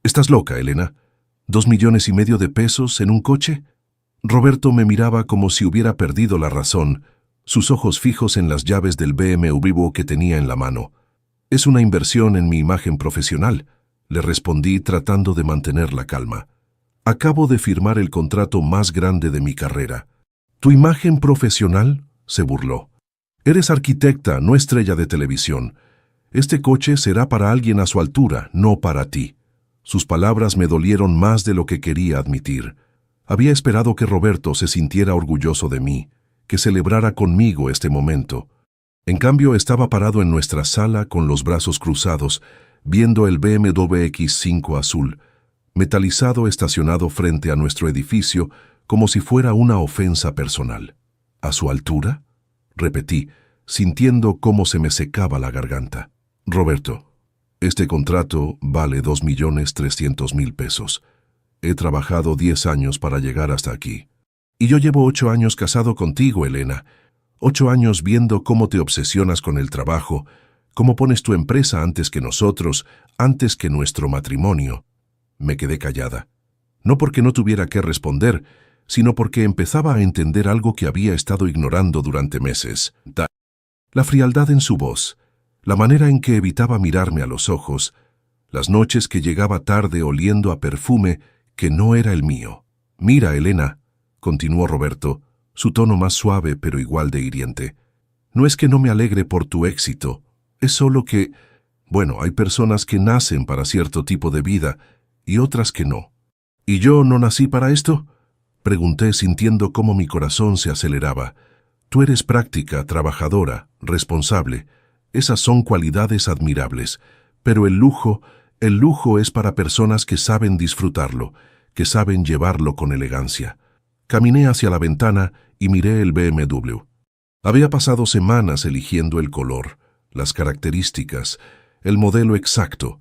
¿Estás loca, Elena? ¿2,5 millones de pesos en un coche? Roberto me miraba como si hubiera perdido la razón, sus ojos fijos en las llaves del BMW que tenía en la mano. Es una inversión en mi imagen profesional, le respondí tratando de mantener la calma. Acabo de firmar el contrato más grande de mi carrera. ¿Tu imagen profesional?, se burló. Eres arquitecta, no estrella de televisión. Este coche será para alguien a su altura, no para ti. Sus palabras me dolieron más de lo que quería admitir. Había esperado que Roberto se sintiera orgulloso de mí, que celebrara conmigo este momento. En cambio, estaba parado en nuestra sala con los brazos cruzados, viendo el BMW X5 azul, metalizado estacionado frente a nuestro edificio como si fuera una ofensa personal. ¿A su altura?, repetí, sintiendo cómo se me secaba la garganta. Roberto, este contrato vale 2,300,000 pesos. He trabajado 10 años para llegar hasta aquí. Y yo llevo 8 años casado contigo, Elena. 8 años viendo cómo te obsesionas con el trabajo, cómo pones tu empresa antes que nosotros, antes que nuestro matrimonio. Me quedé callada. No porque no tuviera que responder, sino porque empezaba a entender algo que había estado ignorando durante meses. La frialdad en su voz, la manera en que evitaba mirarme a los ojos, las noches que llegaba tarde oliendo a perfume que no era el mío. Mira, Elena, continuó Roberto, su tono más suave pero igual de hiriente. No es que no me alegre por tu éxito, es solo que, bueno, hay personas que nacen para cierto tipo de vida y otras que no. ¿Y yo no nací para esto?, pregunté sintiendo cómo mi corazón se aceleraba. Tú eres práctica, trabajadora, responsable. Esas son cualidades admirables, pero el lujo es para personas que saben disfrutarlo, que saben llevarlo con elegancia. Caminé hacia la ventana y miré el BMW. Había pasado semanas eligiendo el color, las características, el modelo exacto.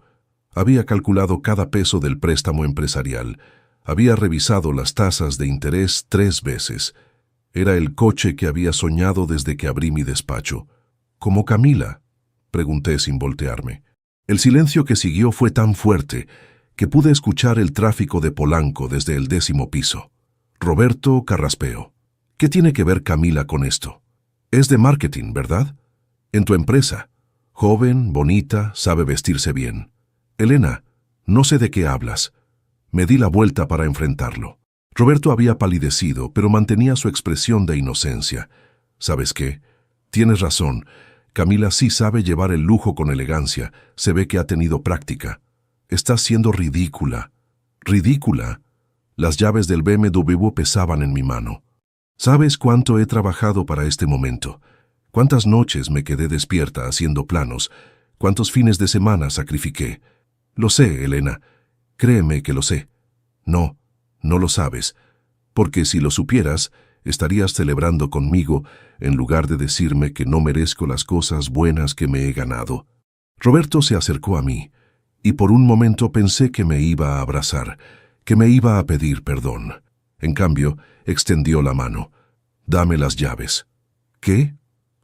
Había calculado cada peso del préstamo empresarial. Había revisado las tasas de interés 3 veces. Era el coche que había soñado desde que abrí mi despacho. ¿Como Camila?, pregunté sin voltearme. El silencio que siguió fue tan fuerte que pude escuchar el tráfico de Polanco desde el 10º piso. Roberto carraspeó. ¿Qué tiene que ver Camila con esto? Es de marketing, ¿verdad? En tu empresa. Joven, bonita, sabe vestirse bien. Elena, no sé de qué hablas. Me di la vuelta para enfrentarlo. Roberto había palidecido, pero mantenía su expresión de inocencia. ¿Sabes qué? Tienes razón. Camila sí sabe llevar el lujo con elegancia. Se ve que ha tenido práctica. Estás siendo ridícula. ¿Ridícula? Las llaves del BMW pesaban en mi mano. ¿Sabes cuánto he trabajado para este momento? ¿Cuántas noches me quedé despierta haciendo planos? ¿Cuántos fines de semana sacrifiqué? Lo sé, Elena. Créeme que lo sé. No, no lo sabes, porque si lo supieras, estarías celebrando conmigo en lugar de decirme que no merezco las cosas buenas que me he ganado. Roberto se acercó a mí, y por un momento pensé que me iba a abrazar, que me iba a pedir perdón. En cambio, extendió la mano. Dame las llaves. ¿Qué?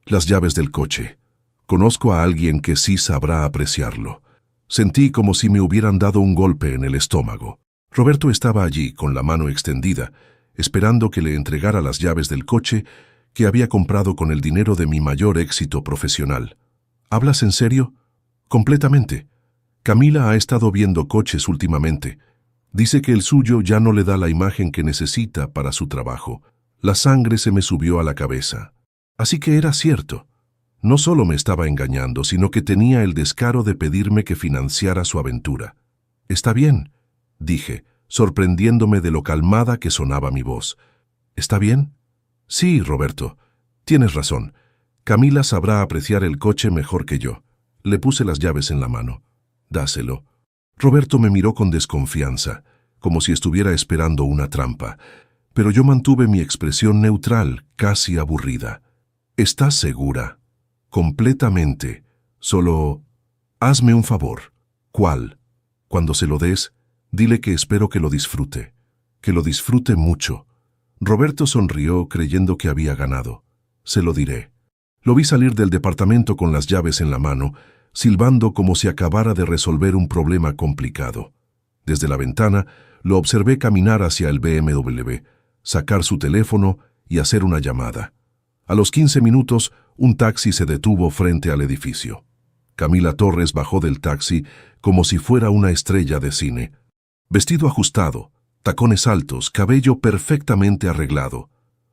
Las llaves del coche. Conozco a alguien que sí sabrá apreciarlo. Sentí como si me hubieran dado un golpe en el estómago. Roberto estaba allí, con la mano extendida, esperando que le entregara las llaves del coche que había comprado con el dinero de mi mayor éxito profesional. ¿Hablas en serio? Completamente. Camila ha estado viendo coches últimamente. Dice que el suyo ya no le da la imagen que necesita para su trabajo. La sangre se me subió a la cabeza. Así que era cierto. No solo me estaba engañando, sino que tenía el descaro de pedirme que financiara su aventura. Está bien, dije, sorprendiéndome de lo calmada que sonaba mi voz. ¿Está bien? Sí, Roberto. Tienes razón. Camila sabrá apreciar el coche mejor que yo. Le puse las llaves en la mano. Dáselo. Roberto me miró con desconfianza, como si estuviera esperando una trampa, pero yo mantuve mi expresión neutral, casi aburrida. ¿Estás segura? Completamente. Solo, hazme un favor. ¿Cuál? Cuando se lo des, dile que espero que lo disfrute mucho. Roberto sonrió creyendo que había ganado. Se lo diré. Lo vi salir del departamento con las llaves en la mano, silbando como si acabara de resolver un problema complicado. Desde la ventana, lo observé caminar hacia el BMW, sacar su teléfono y hacer una llamada. A los 15 minutos, un taxi se detuvo frente al edificio. Camila Torres bajó del taxi como si fuera una estrella de cine. Vestido ajustado, tacones altos, cabello perfectamente arreglado.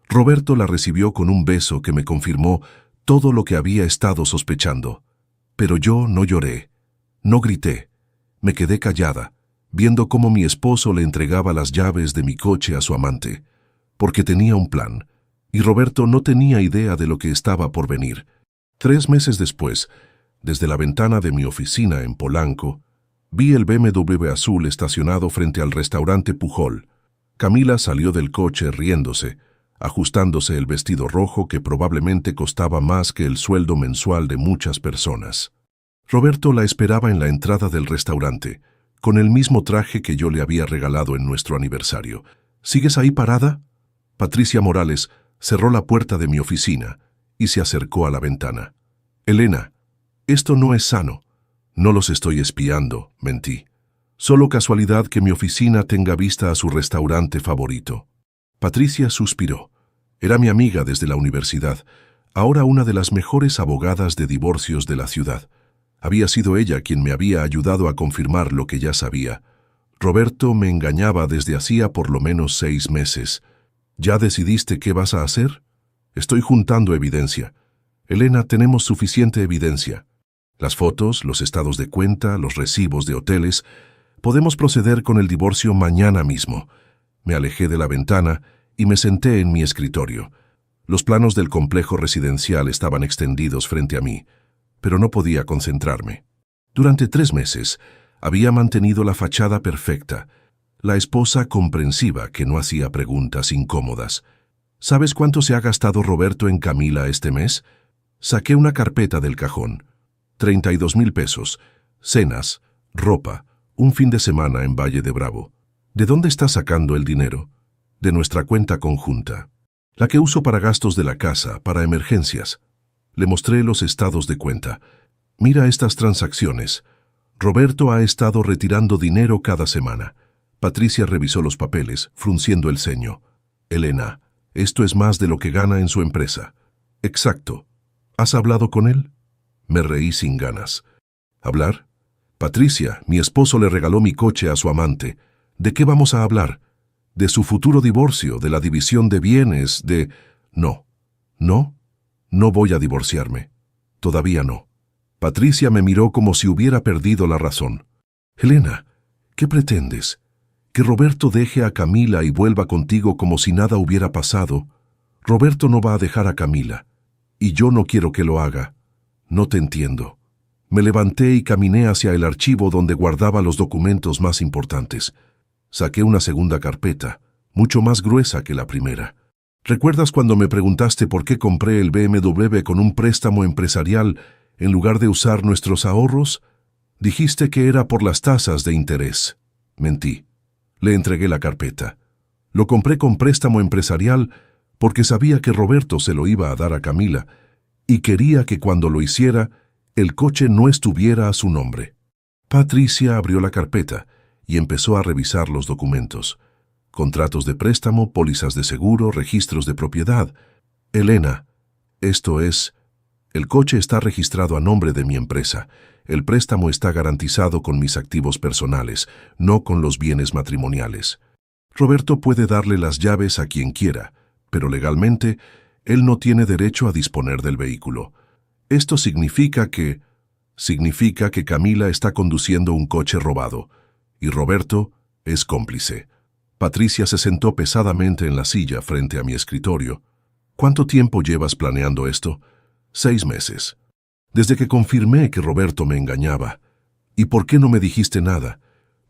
Roberto la recibió con un beso que me confirmó todo lo que había estado sospechando. Pero yo no lloré, no grité. Me quedé callada, viendo cómo mi esposo le entregaba las llaves de mi coche a su amante, porque tenía un plan, y Roberto no tenía idea de lo que estaba por venir. 3 meses después, desde la ventana de mi oficina en Polanco, vi el BMW azul estacionado frente al restaurante Pujol. Camila salió del coche riéndose, ajustándose el vestido rojo que probablemente costaba más que el sueldo mensual de muchas personas. Roberto la esperaba en la entrada del restaurante, con el mismo traje que yo le había regalado en nuestro aniversario. ¿Sigues ahí parada? Patricia Morales cerró la puerta de mi oficina y se acercó a la ventana. Elena, esto no es sano. No los estoy espiando, mentí. Solo casualidad que mi oficina tenga vista a su restaurante favorito. Patricia suspiró. Era mi amiga desde la universidad, ahora una de las mejores abogadas de divorcios de la ciudad. Había sido ella quien me había ayudado a confirmar lo que ya sabía. Roberto me engañaba desde hacía por lo menos 6 meses. ¿Ya decidiste qué vas a hacer? Estoy juntando evidencia. Elena, tenemos suficiente evidencia. Las fotos, los estados de cuenta, los recibos de hoteles. Podemos proceder con el divorcio mañana mismo. Me alejé de la ventana y me senté en mi escritorio. Los planos del complejo residencial estaban extendidos frente a mí, pero no podía concentrarme. Durante 3 meses había mantenido la fachada perfecta, la esposa comprensiva que no hacía preguntas incómodas. ¿Sabes cuánto se ha gastado Roberto en Camila este mes? Saqué una carpeta del cajón. 32,000 pesos, cenas, ropa, un fin de semana en Valle de Bravo. ¿De dónde está sacando el dinero? De nuestra cuenta conjunta, la que uso para gastos de la casa, para emergencias. Le mostré los estados de cuenta. Mira estas transacciones. Roberto ha estado retirando dinero cada semana. Patricia revisó los papeles, frunciendo el ceño. Elena, esto es más de lo que gana en su empresa. Exacto. ¿Has hablado con él? Me reí sin ganas. ¿Hablar? Patricia, mi esposo le regaló mi coche a su amante. ¿De qué vamos a hablar? De su futuro divorcio, de la división de bienes, de... No. ¿No? No voy a divorciarme. Todavía no. Patricia me miró como si hubiera perdido la razón. Elena, ¿qué pretendes? ¿Que Roberto deje a Camila y vuelva contigo como si nada hubiera pasado? Roberto no va a dejar a Camila. Y yo no quiero que lo haga. No te entiendo. Me levanté y caminé hacia el archivo donde guardaba los documentos más importantes. Saqué una segunda carpeta, mucho más gruesa que la primera. ¿Recuerdas cuando me preguntaste por qué compré el BMW con un préstamo empresarial en lugar de usar nuestros ahorros? Dijiste que era por las tasas de interés. Mentí. Le entregué la carpeta. Lo compré con préstamo empresarial porque sabía que Roberto se lo iba a dar a Camila y quería que cuando lo hiciera, el coche no estuviera a su nombre. Patricia abrió la carpeta y empezó a revisar los documentos. Contratos de préstamo, pólizas de seguro, registros de propiedad. Elena, esto es... El coche está registrado a nombre de mi empresa. El préstamo está garantizado con mis activos personales, no con los bienes matrimoniales. Roberto puede darle las llaves a quien quiera, pero legalmente, él no tiene derecho a disponer del vehículo. Esto significa que Camila está conduciendo un coche robado, y Roberto es cómplice. Patricia se sentó pesadamente en la silla frente a mi escritorio. ¿Cuánto tiempo llevas planeando esto? 6 meses. Desde que confirmé que Roberto me engañaba. ¿Y por qué no me dijiste nada?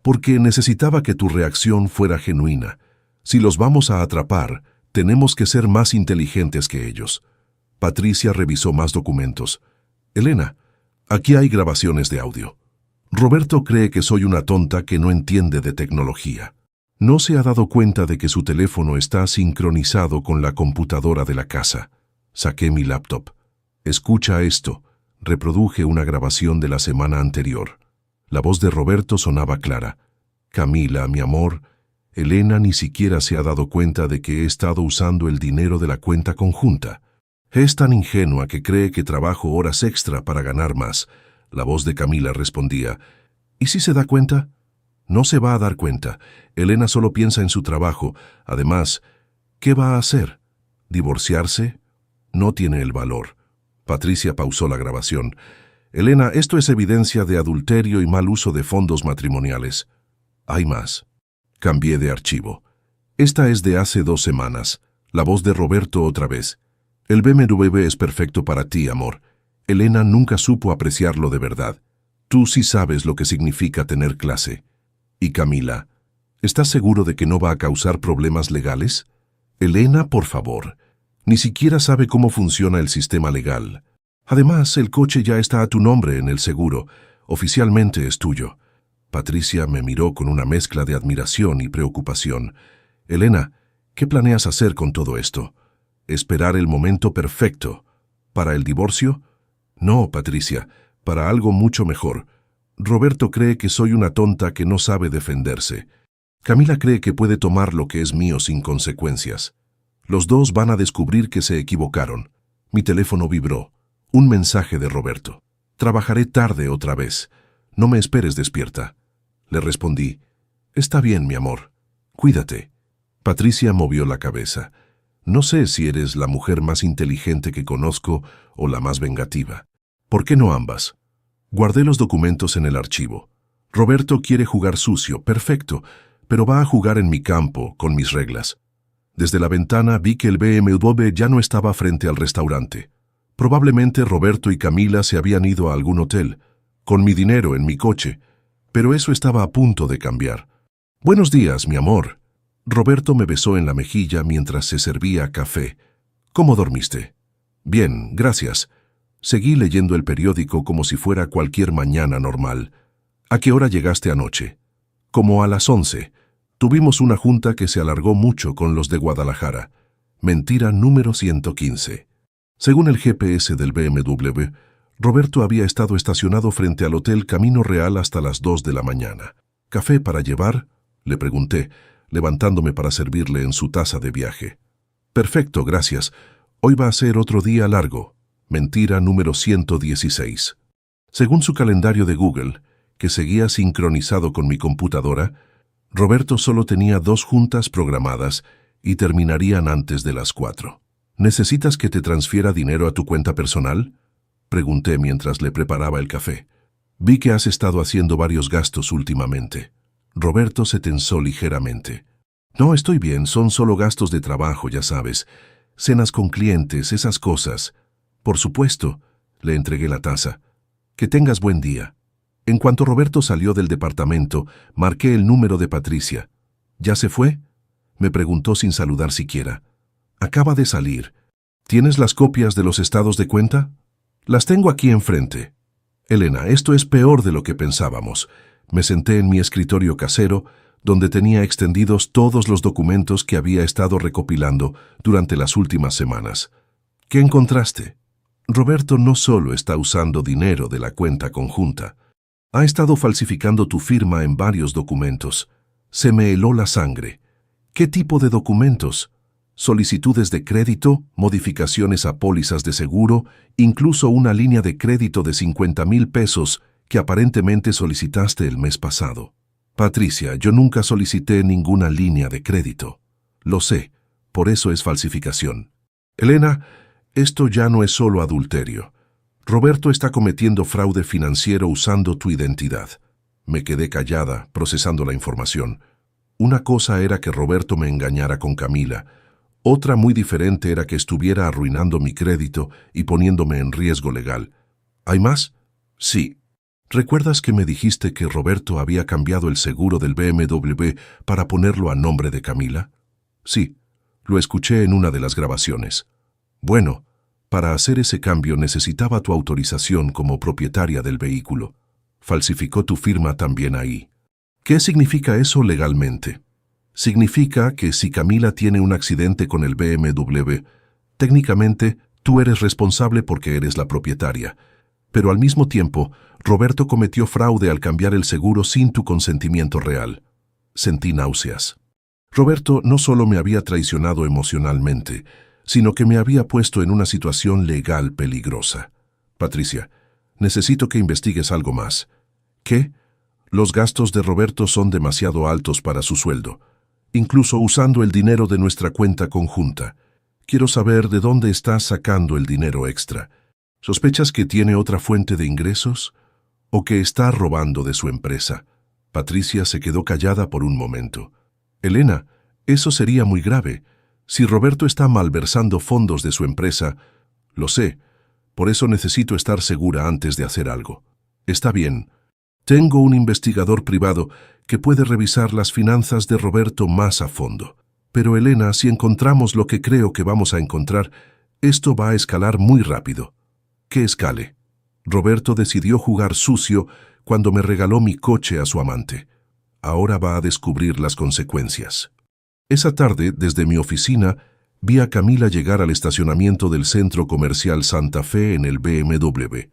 Porque necesitaba que tu reacción fuera genuina. Si los vamos a atrapar, tenemos que ser más inteligentes que ellos. Patricia revisó más documentos. Elena, aquí hay grabaciones de audio. Roberto cree que soy una tonta que no entiende de tecnología. No se ha dado cuenta de que su teléfono está sincronizado con la computadora de la casa. Saqué mi laptop. Escucha esto. Reproduje una grabación de la semana anterior. La voz de Roberto sonaba clara. Camila, mi amor, Elena ni siquiera se ha dado cuenta de que he estado usando el dinero de la cuenta conjunta. Es tan ingenua que cree que trabajo horas extra para ganar más. La voz de Camila respondía, ¿y si se da cuenta? No se va a dar cuenta. Elena solo piensa en su trabajo. Además, ¿qué va a hacer? ¿Divorciarse? No tiene el valor. Patricia pausó la grabación. Elena, esto es evidencia de adulterio y mal uso de fondos matrimoniales. Hay más. Cambié de archivo. Esta es de hace 2 semanas. La voz de Roberto otra vez. El BMW es perfecto para ti, amor. Elena nunca supo apreciarlo de verdad. Tú sí sabes lo que significa tener clase. Y Camila, ¿estás seguro de que no va a causar problemas legales? Elena, por favor. Ni siquiera sabe cómo funciona el sistema legal. Además, el coche ya está a tu nombre en el seguro. Oficialmente es tuyo. Patricia me miró con una mezcla de admiración y preocupación. Elena, ¿qué planeas hacer con todo esto? ¿Esperar el momento perfecto? ¿Para el divorcio? No, Patricia, para algo mucho mejor. Roberto cree que soy una tonta que no sabe defenderse. Camila cree que puede tomar lo que es mío sin consecuencias. Los dos van a descubrir que se equivocaron. Mi teléfono vibró. Un mensaje de Roberto. Trabajaré tarde otra vez. No me esperes despierta. Le respondí. Está bien, mi amor. Cuídate. Patricia movió la cabeza. No sé si eres la mujer más inteligente que conozco o la más vengativa. ¿Por qué no ambas? Guardé los documentos en el archivo. Roberto quiere jugar sucio, perfecto, pero va a jugar en mi campo, con mis reglas. Desde la ventana vi que el BMW ya no estaba frente al restaurante. Probablemente Roberto y Camila se habían ido a algún hotel, con mi dinero en mi coche, pero eso estaba a punto de cambiar. Buenos días, mi amor. Roberto me besó en la mejilla mientras se servía café. ¿Cómo dormiste? Bien, gracias. Seguí leyendo el periódico como si fuera cualquier mañana normal. ¿A qué hora llegaste anoche? Como a las 11. Tuvimos una junta que se alargó mucho con los de Guadalajara. Mentira número 115. Según el GPS del BMW, Roberto había estado estacionado frente al Hotel Camino Real hasta las 2 de la mañana. ¿Café para llevar? Le pregunté, levantándome para servirle en su taza de viaje. Perfecto, gracias. Hoy va a ser otro día largo. Mentira número 116. Según su calendario de Google, que seguía sincronizado con mi computadora, Roberto solo tenía 2 juntas programadas y terminarían antes de las 4. ¿Necesitas que te transfiera dinero a tu cuenta personal? Pregunté mientras le preparaba el café. Vi que has estado haciendo varios gastos últimamente. Roberto se tensó ligeramente. No, estoy bien, son solo gastos de trabajo, ya sabes. Cenas con clientes, esas cosas. Por supuesto, le entregué la taza. Que tengas buen día. En cuanto Roberto salió del departamento, marqué el número de Patricia. ¿Ya se fue? Me preguntó sin saludar siquiera. Acaba de salir. ¿Tienes las copias de los estados de cuenta? Las tengo aquí enfrente. Elena, esto es peor de lo que pensábamos. Me senté en mi escritorio casero, donde tenía extendidos todos los documentos que había estado recopilando durante las últimas semanas. ¿Qué encontraste? Roberto no solo está usando dinero de la cuenta conjunta. Ha estado falsificando tu firma en varios documentos. Se me heló la sangre. ¿Qué tipo de documentos? Solicitudes de crédito, modificaciones a pólizas de seguro, incluso una línea de crédito de 50,000 pesos que aparentemente solicitaste el mes pasado. Patricia, yo nunca solicité ninguna línea de crédito. Lo sé, por eso es falsificación. Elena, esto ya no es solo adulterio. Roberto está cometiendo fraude financiero usando tu identidad. Me quedé callada, procesando la información. Una cosa era que Roberto me engañara con Camila. Otra muy diferente era que estuviera arruinando mi crédito y poniéndome en riesgo legal. ¿Hay más? Sí. ¿Recuerdas que me dijiste que Roberto había cambiado el seguro del BMW para ponerlo a nombre de Camila? Sí, lo escuché en una de las grabaciones. Bueno, para hacer ese cambio necesitaba tu autorización como propietaria del vehículo. Falsificó tu firma también ahí. ¿Qué significa eso legalmente? Significa que si Camila tiene un accidente con el BMW, técnicamente tú eres responsable porque eres la propietaria. Pero al mismo tiempo, Roberto cometió fraude al cambiar el seguro sin tu consentimiento real. Sentí náuseas. Roberto no solo me había traicionado emocionalmente, sino que me había puesto en una situación legal peligrosa. Patricia, necesito que investigues algo más. ¿Qué? Los gastos de Roberto son demasiado altos para su sueldo, incluso usando el dinero de nuestra cuenta conjunta. Quiero saber de dónde está sacando el dinero extra. ¿Sospechas que tiene otra fuente de ingresos? ¿O que está robando de su empresa? Patricia se quedó callada por un momento. Elena, eso sería muy grave. Si Roberto está malversando fondos de su empresa, lo sé. Por eso necesito estar segura antes de hacer algo. Está bien. Tengo un investigador privado que puede revisar las finanzas de Roberto más a fondo. Pero Elena, si encontramos lo que creo que vamos a encontrar, esto va a escalar muy rápido. ¿Qué escale? Roberto decidió jugar sucio cuando me regaló mi coche a su amante. Ahora va a descubrir las consecuencias. Esa tarde, desde mi oficina, vi a Camila llegar al estacionamiento del centro comercial Santa Fe en el BMW.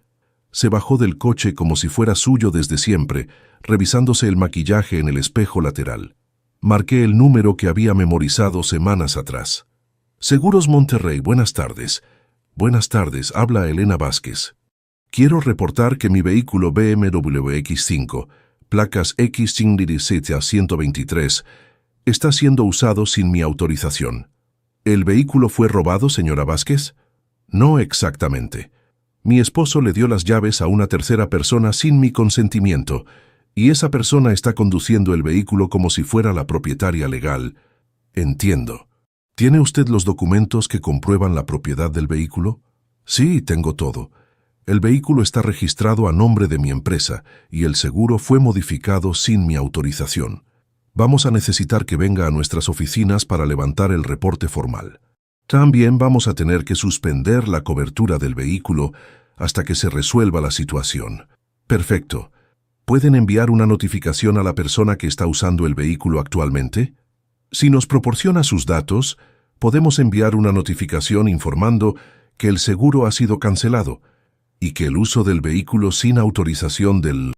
Se bajó del coche como si fuera suyo desde siempre, revisándose el maquillaje en el espejo lateral. Marqué el número que había memorizado semanas atrás. Seguros Monterrey, buenas tardes. Buenas tardes, habla Elena Vázquez. Quiero reportar que mi vehículo BMW X5, placas X517-123, está siendo usado sin mi autorización. ¿El vehículo fue robado, señora Vázquez? No exactamente. Mi esposo le dio las llaves a una tercera persona sin mi consentimiento, y esa persona está conduciendo el vehículo como si fuera la propietaria legal. Entiendo. ¿Tiene usted los documentos que comprueban la propiedad del vehículo? Sí, tengo todo. El vehículo está registrado a nombre de mi empresa y el seguro fue modificado sin mi autorización. Vamos a necesitar que venga a nuestras oficinas para levantar el reporte formal. También vamos a tener que suspender la cobertura del vehículo hasta que se resuelva la situación. Perfecto. ¿Pueden enviar una notificación a la persona que está usando el vehículo actualmente? Si nos proporciona sus datos, podemos enviar una notificación informando que el seguro ha sido cancelado y que el uso del vehículo sin autorización del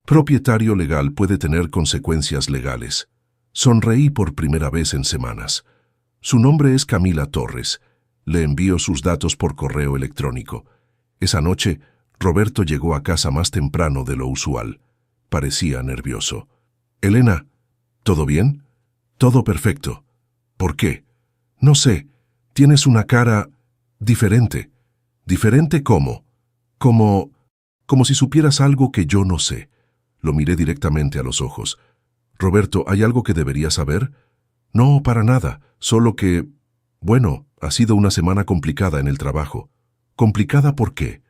propietario legal puede tener consecuencias legales. Sonreí por primera vez en semanas. Su nombre es Camila Torres. Le envío sus datos por correo electrónico. Esa noche, Roberto llegó a casa más temprano de lo usual. Parecía nervioso. Elena, ¿todo bien? Todo perfecto. ¿Por qué? No sé. Tienes una cara diferente. ¿Diferente cómo? Como si supieras algo que yo no sé. Lo miré directamente a los ojos. Roberto, ¿hay algo que debería saber? No, para nada. Solo que... Bueno, ha sido una semana complicada en el trabajo. ¿Complicada por qué?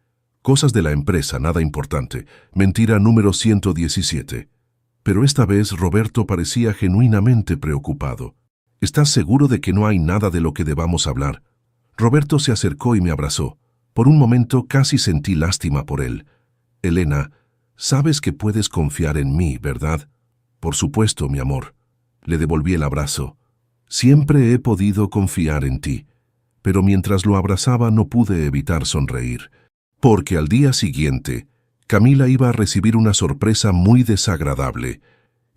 Cosas de la empresa, nada importante. Mentira número 117. Pero esta vez Roberto parecía genuinamente preocupado. ¿Estás seguro de que no hay nada de lo que debamos hablar? Roberto se acercó y me abrazó. Por un momento casi sentí lástima por él. Elena, sabes que puedes confiar en mí, ¿verdad? Por supuesto, mi amor. Le devolví el abrazo. Siempre he podido confiar en ti. Pero mientras lo abrazaba no pude evitar sonreír. Porque al día siguiente, Camila iba a recibir una sorpresa muy desagradable,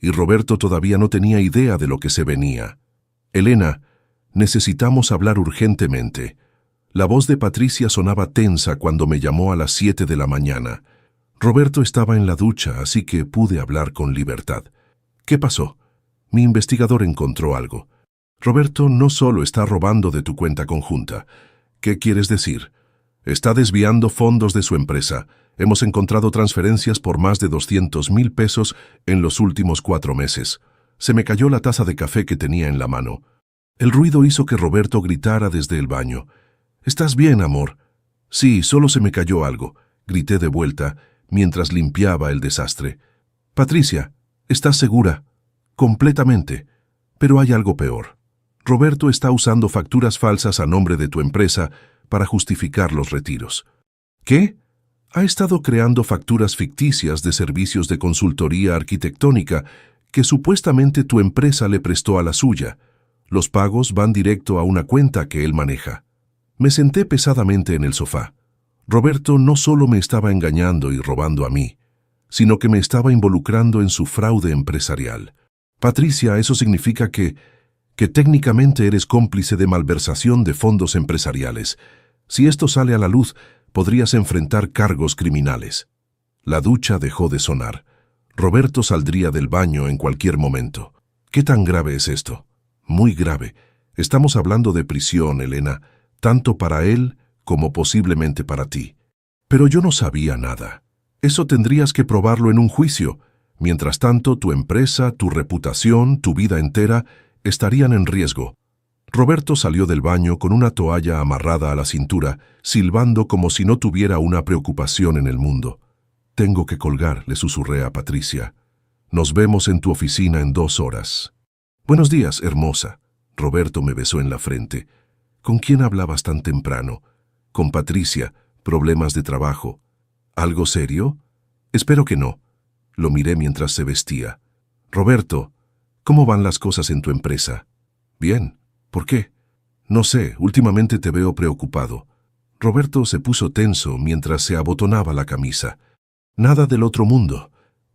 y Roberto todavía no tenía idea de lo que se venía. Elena, necesitamos hablar urgentemente. La voz de Patricia sonaba tensa cuando me llamó a las 7 de la mañana. Roberto estaba en la ducha, así que pude hablar con libertad. ¿Qué pasó? Mi investigador encontró algo. Roberto no solo está robando de tu cuenta conjunta. ¿Qué quieres decir? Está desviando fondos de su empresa. Hemos encontrado transferencias por más de 200,000 pesos en los últimos 4 meses. Se me cayó la taza de café que tenía en la mano. El ruido hizo que Roberto gritara desde el baño. ¿Estás bien, amor? Sí, solo se me cayó algo, grité de vuelta, mientras limpiaba el desastre. Patricia, ¿estás segura? Completamente. Pero hay algo peor. Roberto está usando facturas falsas a nombre de tu empresa para justificar los retiros. ¿Qué? Ha estado creando facturas ficticias de servicios de consultoría arquitectónica que supuestamente tu empresa le prestó a la suya. Los pagos van directo a una cuenta que él maneja. Me senté pesadamente en el sofá. Roberto no solo me estaba engañando y robando a mí, sino que me estaba involucrando en su fraude empresarial. Patricia, eso significa que técnicamente eres cómplice de malversación de fondos empresariales. Si esto sale a la luz, podrías enfrentar cargos criminales. La ducha dejó de sonar. Roberto saldría del baño en cualquier momento. ¿Qué tan grave es esto? Muy grave. Estamos hablando de prisión, Elena, tanto para él como posiblemente para ti. Pero yo no sabía nada. Eso tendrías que probarlo en un juicio. Mientras tanto, tu empresa, tu reputación, tu vida entera estarían en riesgo. Roberto salió del baño con una toalla amarrada a la cintura, silbando como si no tuviera una preocupación en el mundo. «Tengo que colgar», le susurré a Patricia. «Nos vemos en tu oficina en 2 horas». «Buenos días, hermosa». Roberto me besó en la frente. «¿Con quién hablabas tan temprano?» «Con Patricia. Problemas de trabajo». «¿Algo serio?» «Espero que no». Lo miré mientras se vestía. «Roberto, ¿cómo van las cosas en tu empresa?» «Bien. ¿Por qué?» «No sé, últimamente te veo preocupado». Roberto se puso tenso mientras se abotonaba la camisa. «Nada del otro mundo.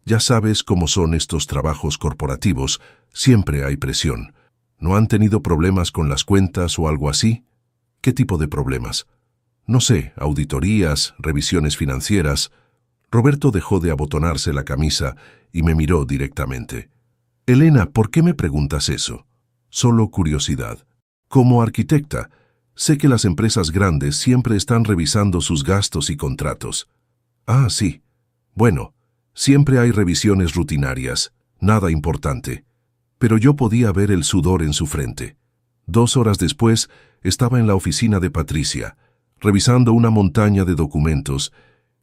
Ya sabes cómo son estos trabajos corporativos, siempre hay presión. ¿No han tenido problemas con las cuentas o algo así?» «¿Qué tipo de problemas?» «No sé, auditorías, revisiones financieras». Roberto dejó de abotonarse la camisa y me miró directamente. «Elena, ¿por qué me preguntas eso?» «Solo curiosidad. Como arquitecta, sé que las empresas grandes siempre están revisando sus gastos y contratos». «Ah, sí. Bueno, siempre hay revisiones rutinarias, nada importante». Pero yo podía ver el sudor en su frente. 2 horas después, estaba en la oficina de Patricia, revisando una montaña de documentos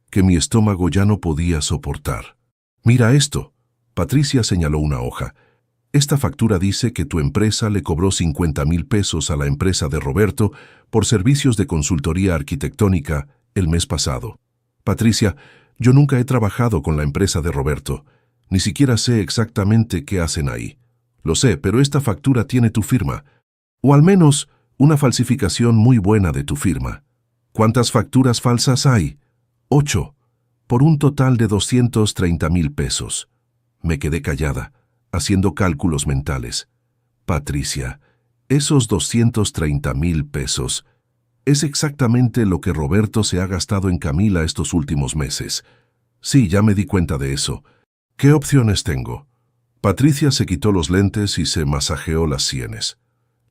que mi estómago ya no podía soportar. «Mira esto». Patricia señaló una hoja. «Esta factura dice que tu empresa le cobró 50,000 pesos a la empresa de Roberto por servicios de consultoría arquitectónica el mes pasado». «Patricia, yo nunca he trabajado con la empresa de Roberto. Ni siquiera sé exactamente qué hacen ahí». «Lo sé, pero esta factura tiene tu firma. O al menos una falsificación muy buena de tu firma». «¿Cuántas facturas falsas hay?» 8, por un total de 230,000 pesos. Me quedé callada, haciendo cálculos mentales. «Patricia, esos 230,000 pesos es exactamente lo que Roberto se ha gastado en Camila estos últimos meses». «Sí, ya me di cuenta de eso. ¿Qué opciones tengo?» Patricia se quitó los lentes y se masajeó las sienes.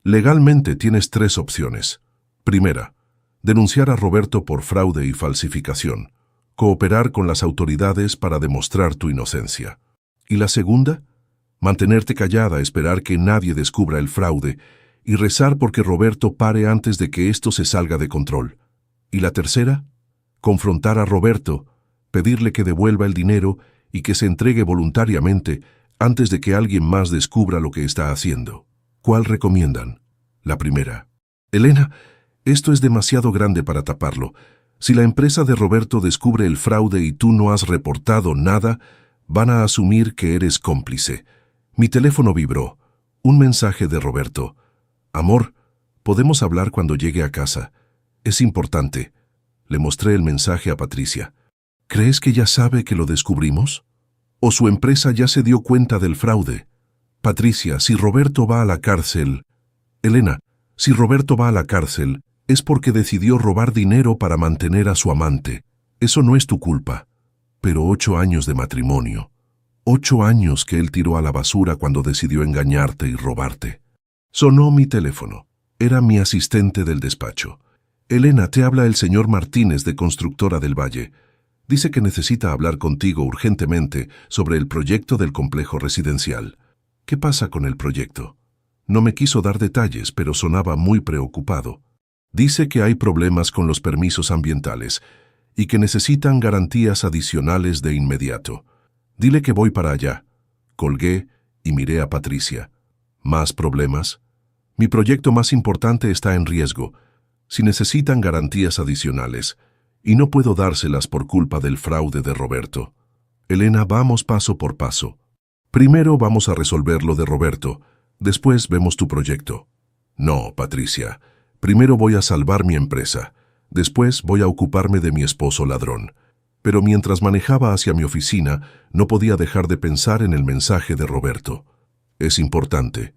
«Legalmente tienes 3 opciones. Primera, denunciar a Roberto por fraude y falsificación. Cooperar con las autoridades para demostrar tu inocencia. Y la segunda, mantenerte callada, esperar que nadie descubra el fraude y rezar porque Roberto pare antes de que esto se salga de control. Y la tercera, confrontar a Roberto, pedirle que devuelva el dinero y que se entregue voluntariamente antes de que alguien más descubra lo que está haciendo». «¿Cuál recomiendan?» «La primera». «Elena, esto es demasiado grande para taparlo. Si la empresa de Roberto descubre el fraude y tú no has reportado nada, van a asumir que eres cómplice». Mi teléfono vibró. Un mensaje de Roberto. «Amor, podemos hablar cuando llegue a casa. Es importante». Le mostré el mensaje a Patricia. «¿Crees que ya sabe que lo descubrimos? ¿O su empresa ya se dio cuenta del fraude?» «Patricia, si Roberto va a la cárcel...» «Elena, si Roberto va a la cárcel, es porque decidió robar dinero para mantener a su amante. Eso no es tu culpa». «Pero 8 años de matrimonio. 8 años que él tiró a la basura cuando decidió engañarte y robarte». Sonó mi teléfono. Era mi asistente del despacho. «Elena, te habla el señor Martínez de Constructora del Valle. Dice que necesita hablar contigo urgentemente sobre el proyecto del complejo residencial». «¿Qué pasa con el proyecto?» No me quiso dar detalles, pero sonaba muy preocupado. «Dice que hay problemas con los permisos ambientales y que necesitan garantías adicionales de inmediato. Dile que voy para allá». Colgué y miré a Patricia. «¿Más problemas?» «Mi proyecto más importante está en riesgo. Si necesitan garantías adicionales, y no puedo dárselas por culpa del fraude de Roberto». «Elena, vamos paso por paso. Primero vamos a resolver lo de Roberto, después vemos tu proyecto». «No, Patricia. Primero voy a salvar mi empresa. Después voy a ocuparme de mi esposo ladrón». Pero mientras manejaba hacia mi oficina, no podía dejar de pensar en el mensaje de Roberto. Es importante.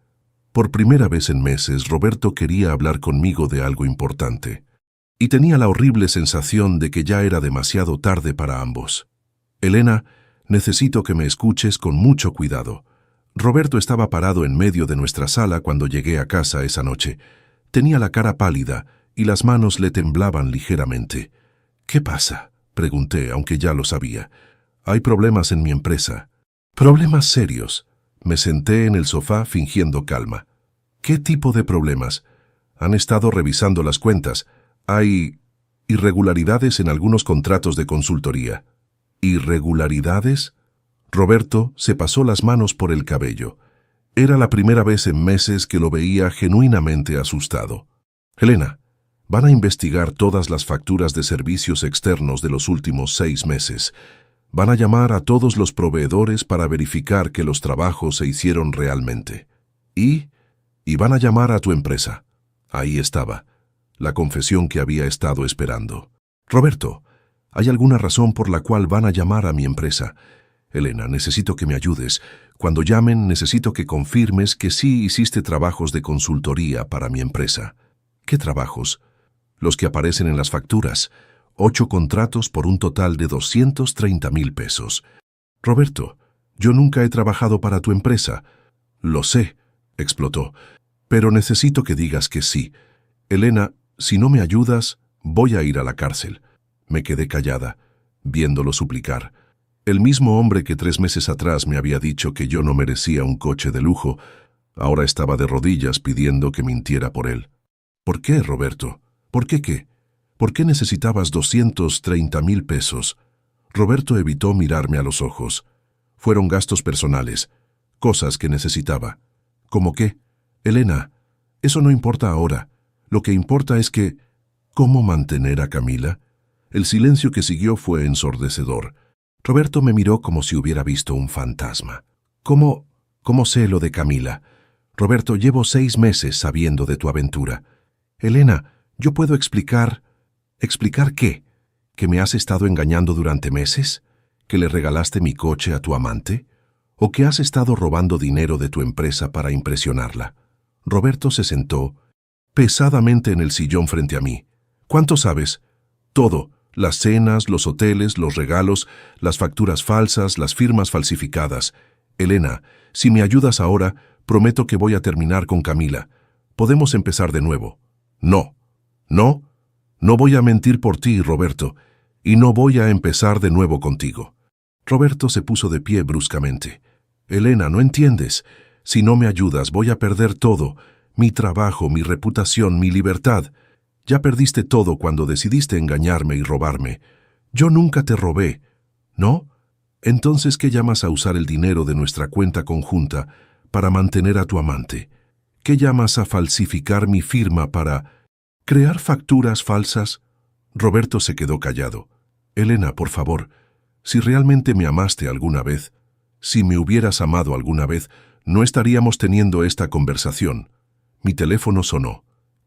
Por primera vez en meses, Roberto quería hablar conmigo de algo importante. Y tenía la horrible sensación de que ya era demasiado tarde para ambos. Elena, necesito que me escuches con mucho cuidado. Roberto estaba parado en medio de nuestra sala cuando llegué a casa esa noche. Tenía la cara pálida y las manos le temblaban ligeramente. «¿Qué pasa?», pregunté, aunque ya lo sabía. «Hay problemas en mi empresa». «¿Problemas serios?». Me senté en el sofá fingiendo calma. «¿Qué tipo de problemas?». «Han estado revisando las cuentas. Hay irregularidades en algunos contratos de consultoría». «¿Irregularidades?». Roberto se pasó las manos por el cabello. Era la primera vez en meses que lo veía genuinamente asustado. «Elena, van a investigar todas las facturas de servicios externos de los últimos 6 meses. Van a llamar a todos los proveedores para verificar que los trabajos se hicieron realmente. Y van a llamar a tu empresa». Ahí estaba, la confesión que había estado esperando. «Roberto, ¿hay alguna razón por la cual van a llamar a mi empresa? Elena, necesito que me ayudes. Cuando llamen, necesito que confirmes que sí hiciste trabajos de consultoría para mi empresa». «¿Qué trabajos?». «Los que aparecen en las facturas. 8 contratos por un total de 230,000 pesos». «Roberto, yo nunca he trabajado para tu empresa». «Lo sé», explotó, «pero necesito que digas que sí. Elena, si no me ayudas, voy a ir a la cárcel». Me quedé callada, viéndolo suplicar. El mismo hombre que 3 meses atrás me había dicho que yo no merecía un coche de lujo, ahora estaba de rodillas pidiendo que mintiera por él. «¿Por qué, Roberto? ¿Por qué qué? ¿Por qué necesitabas 230,000 pesos?» Roberto evitó mirarme a los ojos. «Fueron gastos personales, cosas que necesitaba». «¿Cómo qué?». «Elena, eso no importa ahora. Lo que importa es que…». «¿Cómo mantener a Camila?». El silencio que siguió fue ensordecedor. Roberto me miró como si hubiera visto un fantasma. ¿Cómo sé lo de Camila? Roberto, llevo 6 meses sabiendo de tu aventura. Elena, yo puedo explicar… ¿Explicar qué? ¿Que me has estado engañando durante meses? ¿Que le regalaste mi coche a tu amante? ¿O que has estado robando dinero de tu empresa para impresionarla? Roberto se sentó pesadamente en el sillón frente a mí. ¿Cuánto sabes? Todo. Las cenas, los hoteles, los regalos, las facturas falsas, las firmas falsificadas. Elena, si me ayudas ahora, prometo que voy a terminar con Camila. Podemos empezar de nuevo. No. No voy a mentir por ti, Roberto, y no voy a empezar de nuevo contigo. Roberto se puso de pie bruscamente. Elena, no entiendes. Si no me ayudas, voy a perder todo. Mi trabajo, mi reputación, mi libertad. Ya perdiste todo cuando decidiste engañarme y robarme. Yo nunca te robé. ¿No? Entonces, ¿qué llamas a usar el dinero de nuestra cuenta conjunta para mantener a tu amante? ¿Qué llamas a falsificar mi firma para crear facturas falsas? Roberto se quedó callado. Elena, por favor, si realmente me amaste alguna vez, si me hubieras amado alguna vez, no estaríamos teniendo esta conversación. Mi teléfono sonó.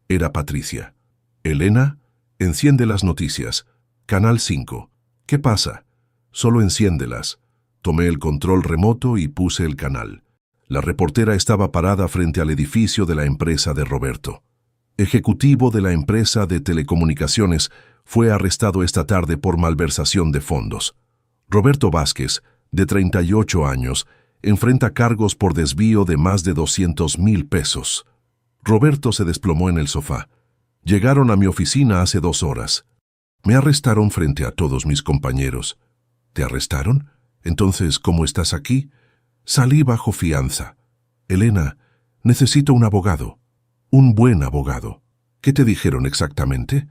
Era Patricia. Elena, enciende las noticias. Canal 5. ¿Qué pasa? Solo enciéndelas. Tomé el control remoto y puse el canal. La reportera estaba parada frente al edificio de la empresa de Roberto. Ejecutivo de la empresa de telecomunicaciones fue arrestado esta tarde por malversación de fondos. Roberto Vázquez, de 38 años, enfrenta cargos por desvío de más de 200,000 pesos. Roberto se desplomó en el sofá. Llegaron a mi oficina hace 2 horas. Me arrestaron frente a todos mis compañeros. ¿Te arrestaron? Entonces, ¿cómo estás aquí? Salí bajo fianza. Elena, necesito un abogado. Un buen abogado. ¿Qué te dijeron exactamente?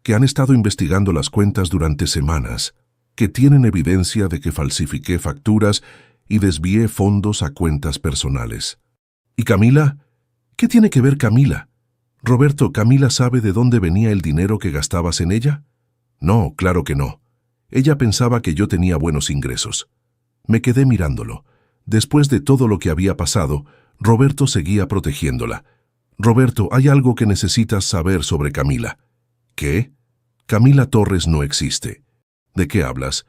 Que han estado investigando las cuentas durante semanas, que tienen evidencia de que falsifiqué facturas y desvié fondos a cuentas personales. ¿Y Camila? ¿Qué tiene que ver Camila? Roberto, ¿Camila sabe de dónde venía el dinero que gastabas en ella? No, claro que no. Ella pensaba que yo tenía buenos ingresos. Me quedé mirándolo. Después de todo lo que había pasado, Roberto seguía protegiéndola. Roberto, hay algo que necesitas saber sobre Camila. ¿Qué? Camila Torres no existe. ¿De qué hablas?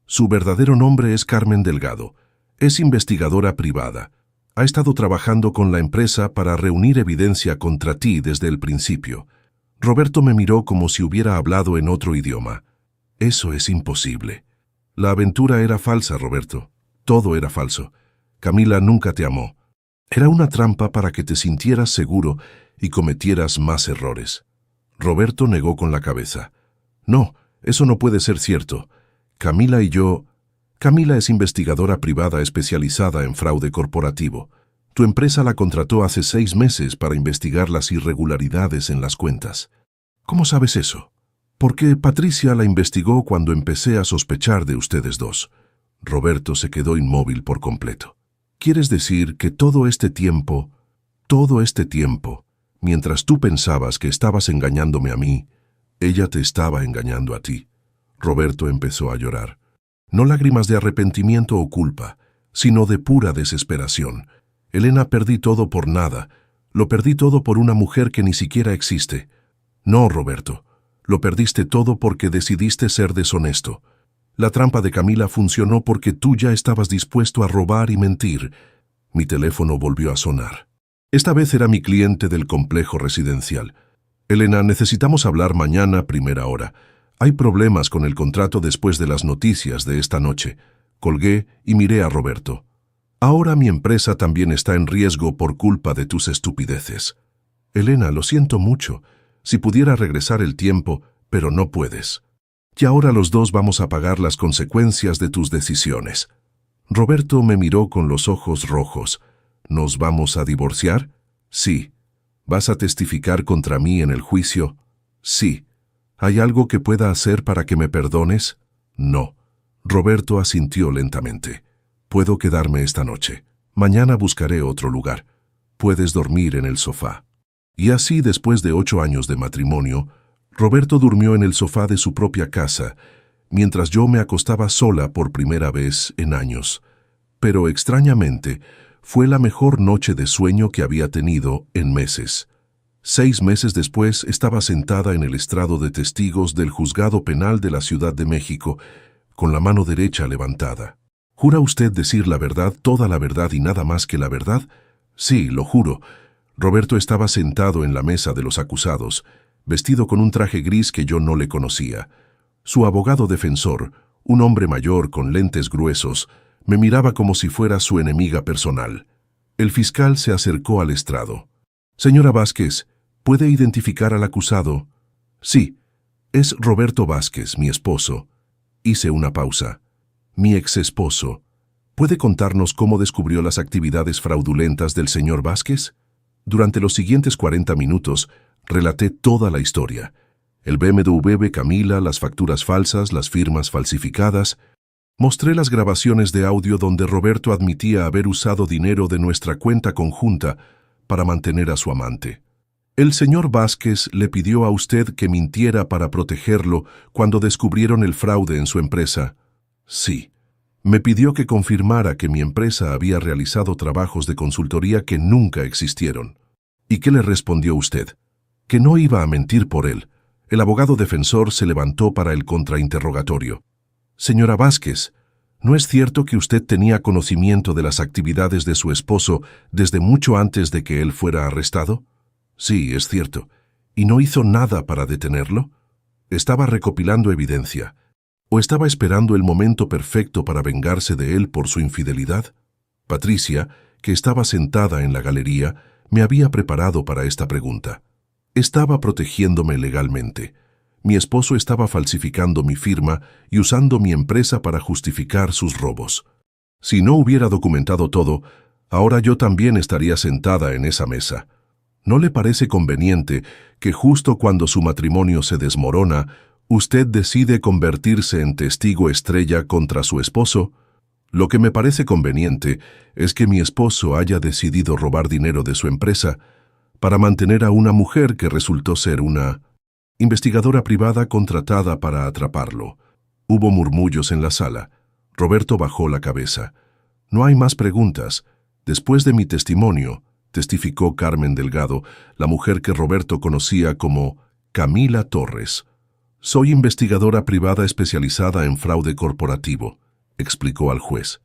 Su verdadero nombre es Carmen Delgado. Es investigadora privada. Ha estado trabajando con la empresa para reunir evidencia contra ti desde el principio. Roberto me miró como si hubiera hablado en otro idioma. Eso es imposible. La aventura era falsa, Roberto. Todo era falso. Camila nunca te amó. Era una trampa para que te sintieras seguro y cometieras más errores. Roberto negó con la cabeza. No, eso no puede ser cierto. Camila y yo... Camila es investigadora privada especializada en fraude corporativo. Tu empresa la contrató hace 6 meses para investigar las irregularidades en las cuentas. ¿Cómo sabes eso? Porque Patricia la investigó cuando empecé a sospechar de ustedes dos. Roberto se quedó inmóvil por completo. ¿Quieres decir que todo este tiempo, mientras tú pensabas que estabas engañándome a mí, ella te estaba engañando a ti? Roberto empezó a llorar. No lágrimas de arrepentimiento o culpa, sino de pura desesperación. Elena, perdí todo por nada. Lo perdí todo por una mujer que ni siquiera existe. No, Roberto. Lo perdiste todo porque decidiste ser deshonesto. La trampa de Camila funcionó porque tú ya estabas dispuesto a robar y mentir. Mi teléfono volvió a sonar. Esta vez era mi cliente del complejo residencial. Elena, necesitamos hablar mañana a primera hora. Hay problemas con el contrato después de las noticias de esta noche. Colgué y miré a Roberto. Ahora mi empresa también está en riesgo por culpa de tus estupideces. Elena, lo siento mucho. Si pudiera regresar el tiempo, pero no puedes. Y ahora los dos vamos a pagar las consecuencias de tus decisiones. Roberto me miró con los ojos rojos. ¿Nos vamos a divorciar? Sí. ¿Vas a testificar contra mí en el juicio? Sí. ¿Hay algo que pueda hacer para que me perdones? No. Roberto asintió lentamente. Puedo quedarme esta noche. Mañana buscaré otro lugar. Puedes dormir en el sofá. Y así, después de 8 años de matrimonio, Roberto durmió en el sofá de su propia casa, mientras yo me acostaba sola por primera vez en años. Pero extrañamente, fue la mejor noche de sueño que había tenido en meses. 6 meses después estaba sentada en el estrado de testigos del Juzgado Penal de la Ciudad de México, con la mano derecha levantada. ¿Jura usted decir la verdad, toda la verdad y nada más que la verdad? Sí, lo juro. Roberto estaba sentado en la mesa de los acusados, vestido con un traje gris que yo no le conocía. Su abogado defensor, un hombre mayor con lentes gruesos, me miraba como si fuera su enemiga personal. El fiscal se acercó al estrado. Señora Vázquez, ¿puede identificar al acusado? Sí, es Roberto Vázquez, mi esposo. Hice una pausa. Mi exesposo. ¿Puede contarnos cómo descubrió las actividades fraudulentas del señor Vázquez? Durante los siguientes 40 minutos, relaté toda la historia. El BMW de Camila, las facturas falsas, las firmas falsificadas. Mostré las grabaciones de audio donde Roberto admitía haber usado dinero de nuestra cuenta conjunta para mantener a su amante. El señor Vázquez le pidió a usted que mintiera para protegerlo cuando descubrieron el fraude en su empresa. Sí. Me pidió que confirmara que mi empresa había realizado trabajos de consultoría que nunca existieron. ¿Y qué le respondió usted? Que no iba a mentir por él. El abogado defensor se levantó para el contrainterrogatorio. Señora Vázquez, ¿no es cierto que usted tenía conocimiento de las actividades de su esposo desde mucho antes de que él fuera arrestado? Sí, es cierto. ¿Y no hizo nada para detenerlo? Estaba recopilando evidencia. ¿O estaba esperando el momento perfecto para vengarse de él por su infidelidad? Patricia, que estaba sentada en la galería, me había preparado para esta pregunta. Estaba protegiéndome legalmente. Mi esposo estaba falsificando mi firma y usando mi empresa para justificar sus robos. Si no hubiera documentado todo, ahora yo también estaría sentada en esa mesa. ¿No le parece conveniente que justo cuando su matrimonio se desmorona, usted decide convertirse en testigo estrella contra su esposo? Lo que me parece conveniente es que mi esposo haya decidido robar dinero de su empresa para mantener a una mujer que resultó ser una investigadora privada contratada para atraparlo. Hubo murmullos en la sala. Roberto bajó la cabeza. No hay más preguntas. Después de mi testimonio, testificó Carmen Delgado, la mujer que Roberto conocía como Camila Torres. Soy investigadora privada especializada en fraude corporativo, explicó al juez.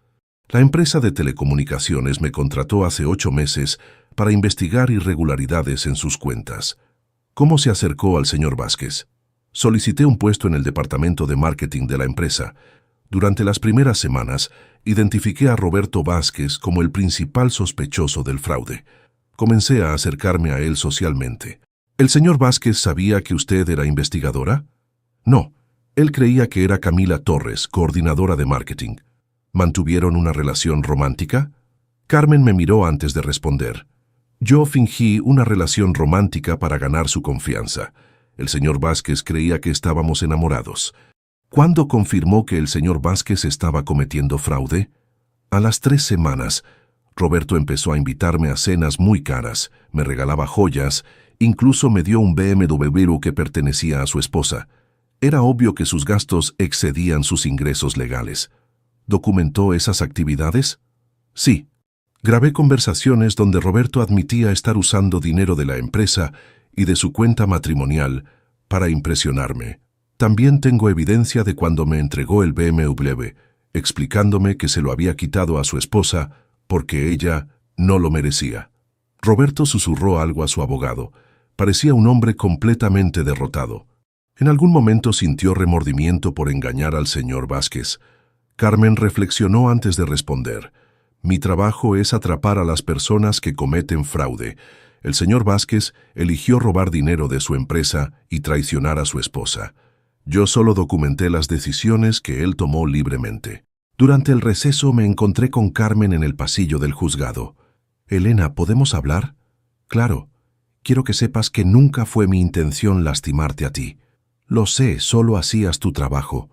La empresa de telecomunicaciones me contrató hace 8 meses para investigar irregularidades en sus cuentas. ¿Cómo se acercó al señor Vázquez? Solicité un puesto en el departamento de marketing de la empresa. Durante las primeras semanas, identifiqué a Roberto Vázquez como el principal sospechoso del fraude. Comencé a acercarme a él socialmente. ¿El señor Vázquez sabía que usted era investigadora? No. Él creía que era Camila Torres, coordinadora de marketing. ¿Mantuvieron una relación romántica? Carmen me miró antes de responder. Yo fingí una relación romántica para ganar su confianza. El señor Vázquez creía que estábamos enamorados. ¿Cuándo confirmó que el señor Vázquez estaba cometiendo fraude? A las 3 semanas. Roberto empezó a invitarme a cenas muy caras, me regalaba joyas, incluso me dio un BMW que pertenecía a su esposa. Era obvio que sus gastos excedían sus ingresos legales. ¿Documentó esas actividades? Sí. Grabé conversaciones donde Roberto admitía estar usando dinero de la empresa y de su cuenta matrimonial para impresionarme. También tengo evidencia de cuando me entregó el BMW, explicándome que se lo había quitado a su esposa porque ella no lo merecía. Roberto susurró algo a su abogado. Parecía un hombre completamente derrotado. En algún momento sintió remordimiento por engañar al señor Vázquez. Carmen reflexionó antes de responder. Mi trabajo es atrapar a las personas que cometen fraude. El señor Vázquez eligió robar dinero de su empresa y traicionar a su esposa. Yo solo documenté las decisiones que él tomó libremente. Durante el receso me encontré con Carmen en el pasillo del juzgado. Elena, ¿podemos hablar? Claro. Quiero que sepas que nunca fue mi intención lastimarte a ti. Lo sé, solo hacías tu trabajo.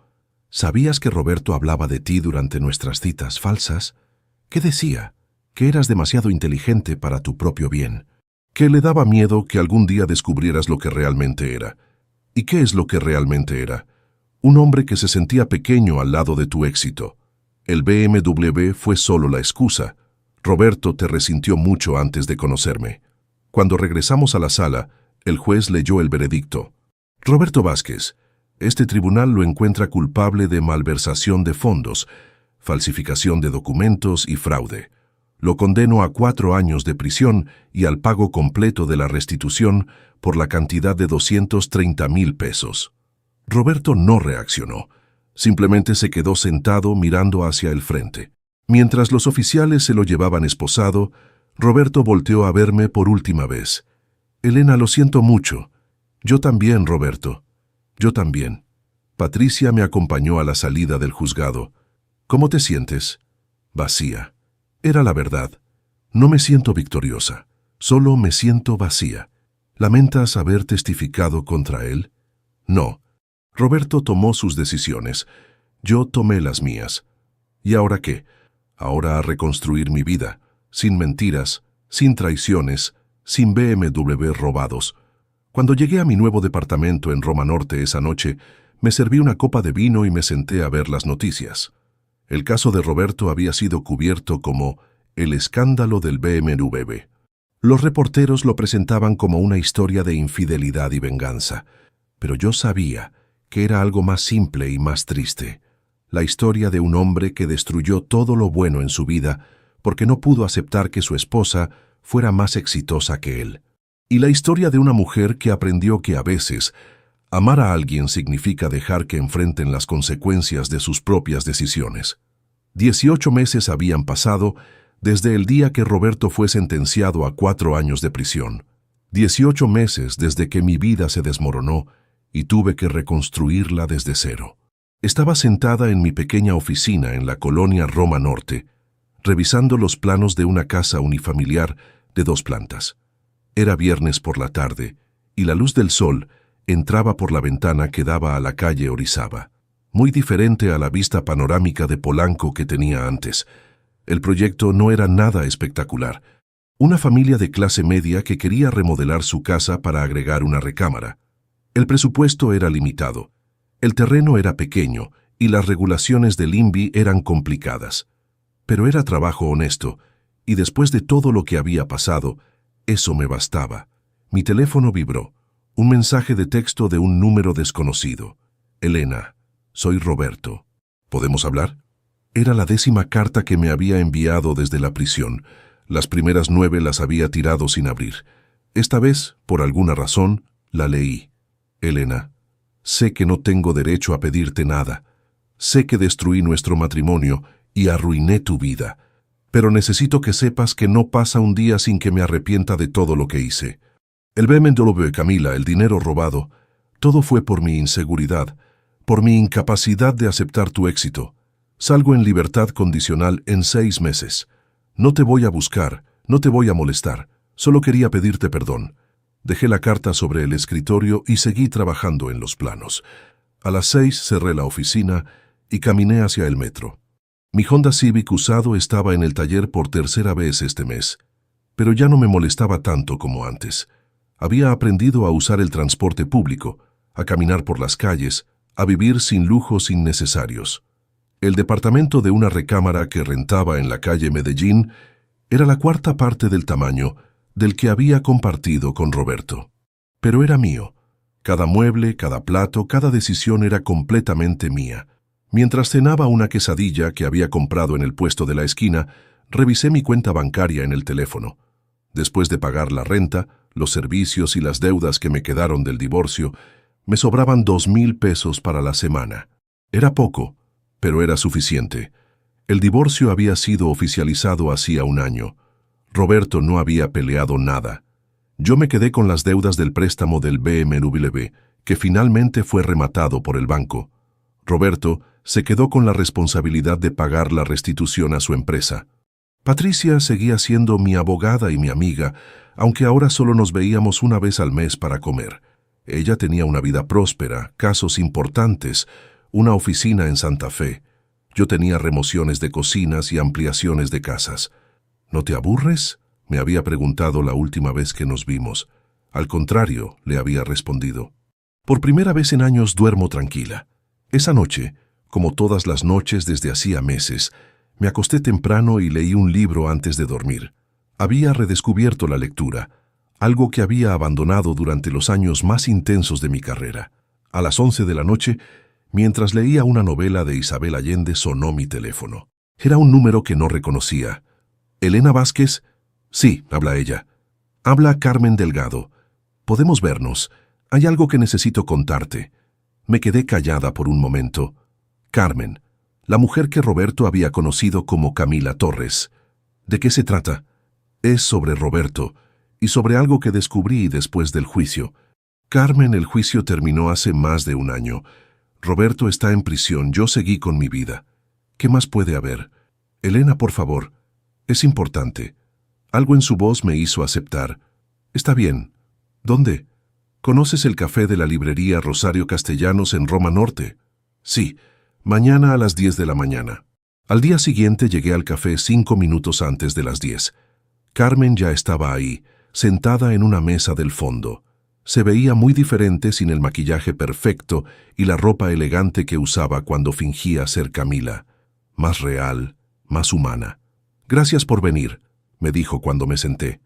¿Sabías que Roberto hablaba de ti durante nuestras citas falsas? ¿Qué decía? Que eras demasiado inteligente para tu propio bien. Que le daba miedo que algún día descubrieras lo que realmente era. ¿Y qué es lo que realmente era? Un hombre que se sentía pequeño al lado de tu éxito. El BMW fue solo la excusa. Roberto te resintió mucho antes de conocerme. Cuando regresamos a la sala, el juez leyó el veredicto. Roberto Vázquez, este tribunal lo encuentra culpable de malversación de fondos, falsificación de documentos y fraude. Lo condeno a 4 años de prisión y al pago completo de la restitución por la cantidad de 230,000 pesos. Roberto no reaccionó. Simplemente se quedó sentado mirando hacia el frente. Mientras los oficiales se lo llevaban esposado, Roberto volteó a verme por última vez. Elena, lo siento mucho. Yo también, Roberto. Yo también. Patricia me acompañó a la salida del juzgado. ¿Cómo te sientes? Vacía. Era la verdad. No me siento victoriosa. Solo me siento vacía. ¿Lamentas haber testificado contra él? No. Roberto tomó sus decisiones. Yo tomé las mías. ¿Y ahora qué? Ahora a reconstruir mi vida, sin mentiras, sin traiciones, sin BMW robados. Cuando llegué a mi nuevo departamento en Roma Norte esa noche, me serví una copa de vino y me senté a ver las noticias. El caso de Roberto había sido cubierto como el escándalo del BMW. Los reporteros lo presentaban como una historia de infidelidad y venganza, pero yo sabía que era algo más simple y más triste. La historia de un hombre que destruyó todo lo bueno en su vida porque no pudo aceptar que su esposa fuera más exitosa que él. Y la historia de una mujer que aprendió que a veces amar a alguien significa dejar que enfrenten las consecuencias de sus propias decisiones. 18 meses habían pasado desde el día que Roberto fue sentenciado a 4 años de prisión. 18 meses desde que mi vida se desmoronó y tuve que reconstruirla desde cero. Estaba sentada en mi pequeña oficina en la colonia Roma Norte, revisando los planos de una casa unifamiliar de 2 plantas. Era viernes por la tarde y la luz del sol entraba por la ventana que daba a la calle Orizaba, muy diferente a la vista panorámica de Polanco que tenía antes. El proyecto no era nada espectacular. Una familia de clase media que quería remodelar su casa para agregar una recámara. El presupuesto era limitado. El terreno era pequeño y las regulaciones del INVI eran complicadas. Pero era trabajo honesto, y después de todo lo que había pasado, eso me bastaba. Mi teléfono vibró. Un mensaje de texto de un número desconocido. Elena, soy Roberto. ¿Podemos hablar? Era la 10ª carta que me había enviado desde la prisión. Las primeras 9 las había tirado sin abrir. Esta vez, por alguna razón, la leí. Elena, sé que no tengo derecho a pedirte nada. Sé que destruí nuestro matrimonio y arruiné tu vida. Pero necesito que sepas que no pasa un día sin que me arrepienta de todo lo que hice. El BMW, Camila, el dinero robado, todo fue por mi inseguridad, por mi incapacidad de aceptar tu éxito. Salgo en libertad condicional en 6 meses. No te voy a buscar, no te voy a molestar. Solo quería pedirte perdón. Dejé la carta sobre el escritorio y seguí trabajando en los planos. A las 6 cerré la oficina y caminé hacia el metro. Mi Honda Civic usado estaba en el taller por 3ª vez este mes, pero ya no me molestaba tanto como antes. Había aprendido a usar el transporte público, a caminar por las calles, a vivir sin lujos innecesarios. El departamento de una recámara que rentaba en la calle Medellín era la 4ª parte del tamaño del que había compartido con Roberto. Pero era mío. Cada mueble, cada plato, cada decisión era completamente mía. Mientras cenaba una quesadilla que había comprado en el puesto de la esquina, revisé mi cuenta bancaria en el teléfono. Después de pagar la renta, los servicios y las deudas que me quedaron del divorcio, me sobraban 2,000 pesos para la semana. Era poco, pero era suficiente. El divorcio había sido oficializado hacía un año. Roberto no había peleado nada. Yo me quedé con las deudas del préstamo del BMW, que finalmente fue rematado por el banco. Roberto se quedó con la responsabilidad de pagar la restitución a su empresa. Patricia seguía siendo mi abogada y mi amiga, aunque ahora solo nos veíamos una vez al mes para comer. Ella tenía una vida próspera, casos importantes, una oficina en Santa Fe. Yo tenía remociones de cocinas y ampliaciones de casas. ¿No te aburres?, me había preguntado la última vez que nos vimos. Al contrario, le había respondido. Por primera vez en años duermo tranquila. Esa noche, como todas las noches desde hacía meses, me acosté temprano y leí un libro antes de dormir. Había redescubierto la lectura, algo que había abandonado durante los años más intensos de mi carrera. A las 11 de la noche, mientras leía una novela de Isabel Allende, sonó mi teléfono. Era un número que no reconocía. ¿Elena Vázquez? Sí, habla ella. Habla Carmen Delgado. ¿Podemos vernos? Hay algo que necesito contarte. Me quedé callada por un momento. Carmen, la mujer que Roberto había conocido como Camila Torres. ¿De qué se trata? Es sobre Roberto y sobre algo que descubrí después del juicio. Carmen, el juicio terminó hace más de un año. Roberto está en prisión, yo seguí con mi vida. ¿Qué más puede haber? Elena, por favor. Es importante. Algo en su voz me hizo aceptar. Está bien. ¿Dónde? ¿Conoces el café de la librería Rosario Castellanos en Roma Norte? Sí, mañana a las 10 de la mañana. Al día siguiente llegué al café 5 minutos antes de las 10. Carmen ya estaba ahí, sentada en una mesa del fondo. Se veía muy diferente sin el maquillaje perfecto y la ropa elegante que usaba cuando fingía ser Camila. Más real, más humana. Gracias por venir, me dijo cuando me senté.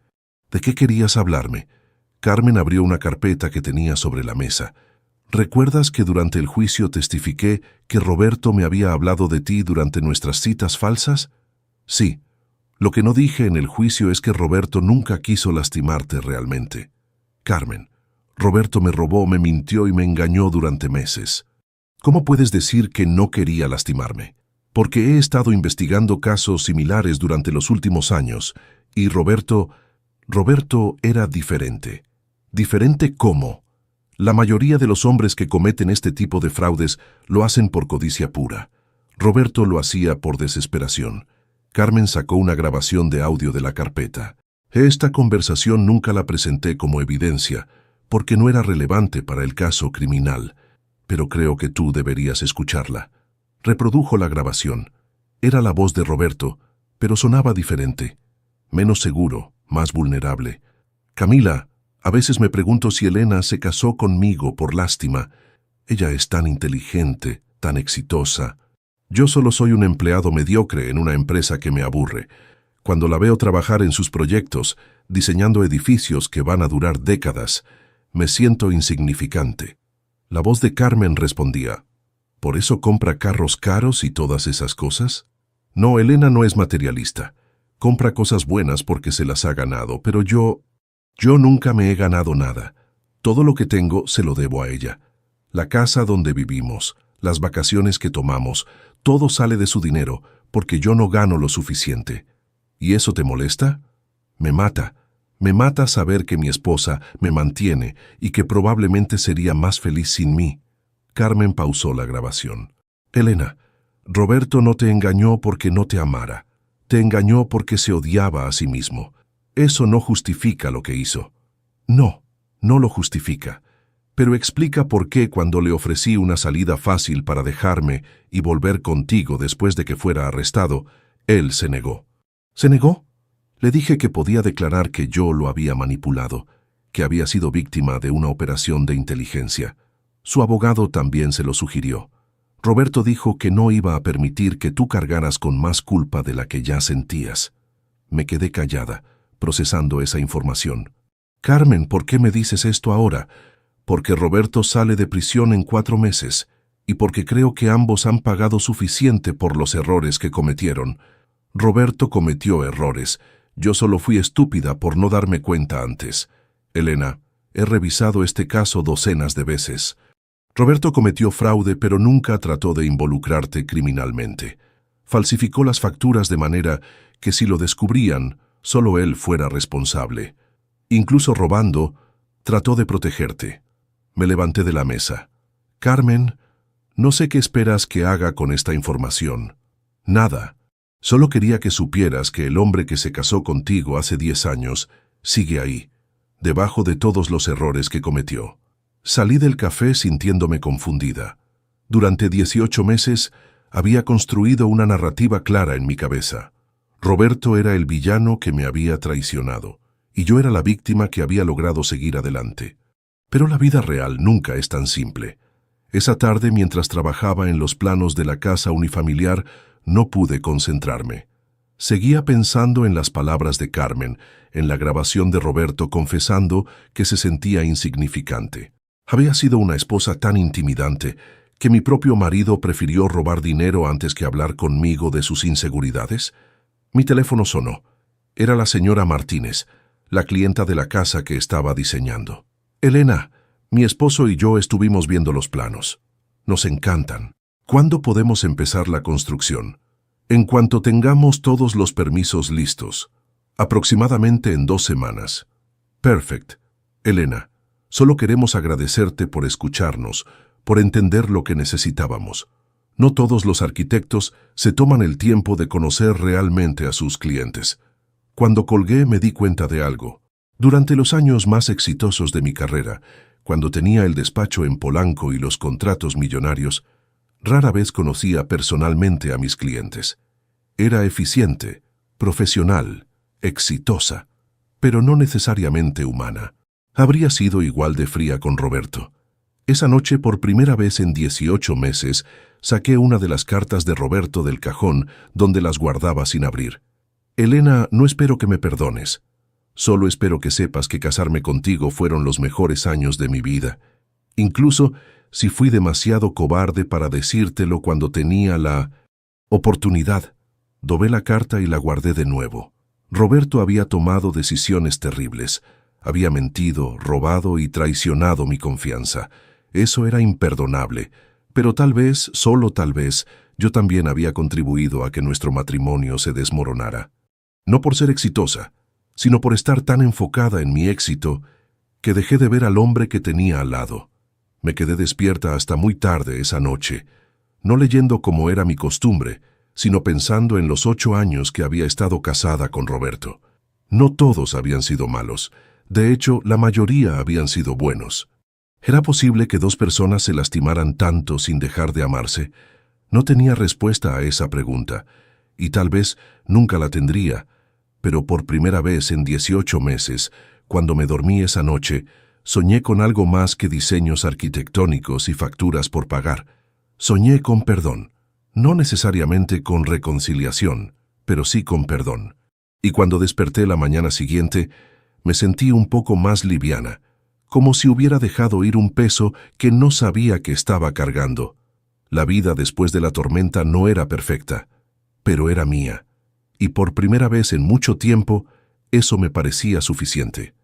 ¿De qué querías hablarme? Carmen abrió una carpeta que tenía sobre la mesa. ¿Recuerdas que durante el juicio testifiqué que Roberto me había hablado de ti durante nuestras citas falsas? Sí. Lo que no dije en el juicio es que Roberto nunca quiso lastimarte realmente. Carmen, Roberto me robó, me mintió y me engañó durante meses. ¿Cómo puedes decir que no quería lastimarme? Porque he estado investigando casos similares durante los últimos años, y Roberto era diferente. ¿Diferente cómo? La mayoría de los hombres que cometen este tipo de fraudes lo hacen por codicia pura. Roberto lo hacía por desesperación. Carmen sacó una grabación de audio de la carpeta. Esta conversación nunca la presenté como evidencia, porque no era relevante para el caso criminal, pero creo que tú deberías escucharla. Reprodujo la grabación. Era la voz de Roberto, pero sonaba diferente. Menos seguro, más vulnerable. Camila, a veces me pregunto si Elena se casó conmigo por lástima. Ella es tan inteligente, tan exitosa. Yo solo soy un empleado mediocre en una empresa que me aburre. Cuando la veo trabajar en sus proyectos, diseñando edificios que van a durar décadas, me siento insignificante. La voz de Carmen respondía, ¿por eso compra carros caros y todas esas cosas? No, Elena no es materialista. Compra cosas buenas porque se las ha ganado, pero yo nunca me he ganado nada. Todo lo que tengo se lo debo a ella. La casa donde vivimos, las vacaciones que tomamos, todo sale de su dinero porque yo no gano lo suficiente. ¿Y eso te molesta? Me mata. Me mata saber que mi esposa me mantiene y que probablemente sería más feliz sin mí. Carmen pausó la grabación. Elena, Roberto no te engañó porque no te amara. Te engañó porque se odiaba a sí mismo. Eso no justifica lo que hizo. No, no lo justifica. Pero explica por qué cuando le ofrecí una salida fácil para dejarme y volver contigo después de que fuera arrestado, él se negó. ¿Se negó? Le dije que podía declarar que yo lo había manipulado, que había sido víctima de una operación de inteligencia. Su abogado también se lo sugirió. Roberto dijo que no iba a permitir que tú cargaras con más culpa de la que ya sentías. Me quedé callada, procesando esa información. Carmen, ¿por qué me dices esto ahora? Porque Roberto sale de prisión en 4 meses y porque creo que ambos han pagado suficiente por los errores que cometieron. Roberto cometió errores. Yo solo fui estúpida por no darme cuenta antes. Elena, he revisado este caso docenas de veces. Roberto cometió fraude, pero nunca trató de involucrarte criminalmente. Falsificó las facturas de manera que si lo descubrían, solo él fuera responsable. Incluso robando, trató de protegerte. Me levanté de la mesa. Carmen, no sé qué esperas que haga con esta información. Nada. Solo quería que supieras que el hombre que se casó contigo hace 10 años sigue ahí, debajo de todos los errores que cometió. Salí del café sintiéndome confundida. Durante 18 meses había construido una narrativa clara en mi cabeza. Roberto era el villano que me había traicionado, y yo era la víctima que había logrado seguir adelante. Pero la vida real nunca es tan simple. Esa tarde, mientras trabajaba en los planos de la casa unifamiliar, no pude concentrarme. Seguía pensando en las palabras de Carmen, en la grabación de Roberto confesando que se sentía insignificante. Había sido una esposa tan intimidante que mi propio marido prefirió robar dinero antes que hablar conmigo de sus inseguridades. Mi teléfono sonó. Era la señora Martínez, la clienta de la casa que estaba diseñando. Elena, mi esposo y yo estuvimos viendo los planos. Nos encantan. ¿Cuándo podemos empezar la construcción? En cuanto tengamos todos los permisos listos. Aproximadamente en 2 semanas. Perfect. Elena, solo queremos agradecerte por escucharnos, por entender lo que necesitábamos. No todos los arquitectos se toman el tiempo de conocer realmente a sus clientes. Cuando colgué me di cuenta de algo. Durante los años más exitosos de mi carrera, cuando tenía el despacho en Polanco y los contratos millonarios, rara vez conocía personalmente a mis clientes. Era eficiente, profesional, exitosa, pero no necesariamente humana. Habría sido igual de fría con Roberto. Esa noche, por primera vez en 18 meses, saqué una de las cartas de Roberto del cajón donde las guardaba sin abrir. Elena, no espero que me perdones. Solo espero que sepas que casarme contigo fueron los mejores años de mi vida. Incluso si fui demasiado cobarde para decírtelo cuando tenía la oportunidad. Dobé la carta y la guardé de nuevo. Roberto había tomado decisiones terribles. Había mentido, robado y traicionado mi confianza. Eso era imperdonable. Pero tal vez, solo tal vez, yo también había contribuido a que nuestro matrimonio se desmoronara. No por ser exitosa, sino por estar tan enfocada en mi éxito que dejé de ver al hombre que tenía al lado. Me quedé despierta hasta muy tarde esa noche, no leyendo como era mi costumbre, sino pensando en los 8 años que había estado casada con Roberto. No todos habían sido malos. De hecho, la mayoría habían sido buenos. ¿Era posible que 2 personas se lastimaran tanto sin dejar de amarse? No tenía respuesta a esa pregunta, y tal vez nunca la tendría, pero por primera vez en 18 meses, cuando me dormí esa noche, soñé con algo más que diseños arquitectónicos y facturas por pagar. Soñé con perdón, no necesariamente con reconciliación, pero sí con perdón. Y cuando desperté la mañana siguiente, me sentí un poco más liviana, como si hubiera dejado ir un peso que no sabía que estaba cargando. La vida después de la tormenta no era perfecta, pero era mía. Y por primera vez en mucho tiempo, eso me parecía suficiente.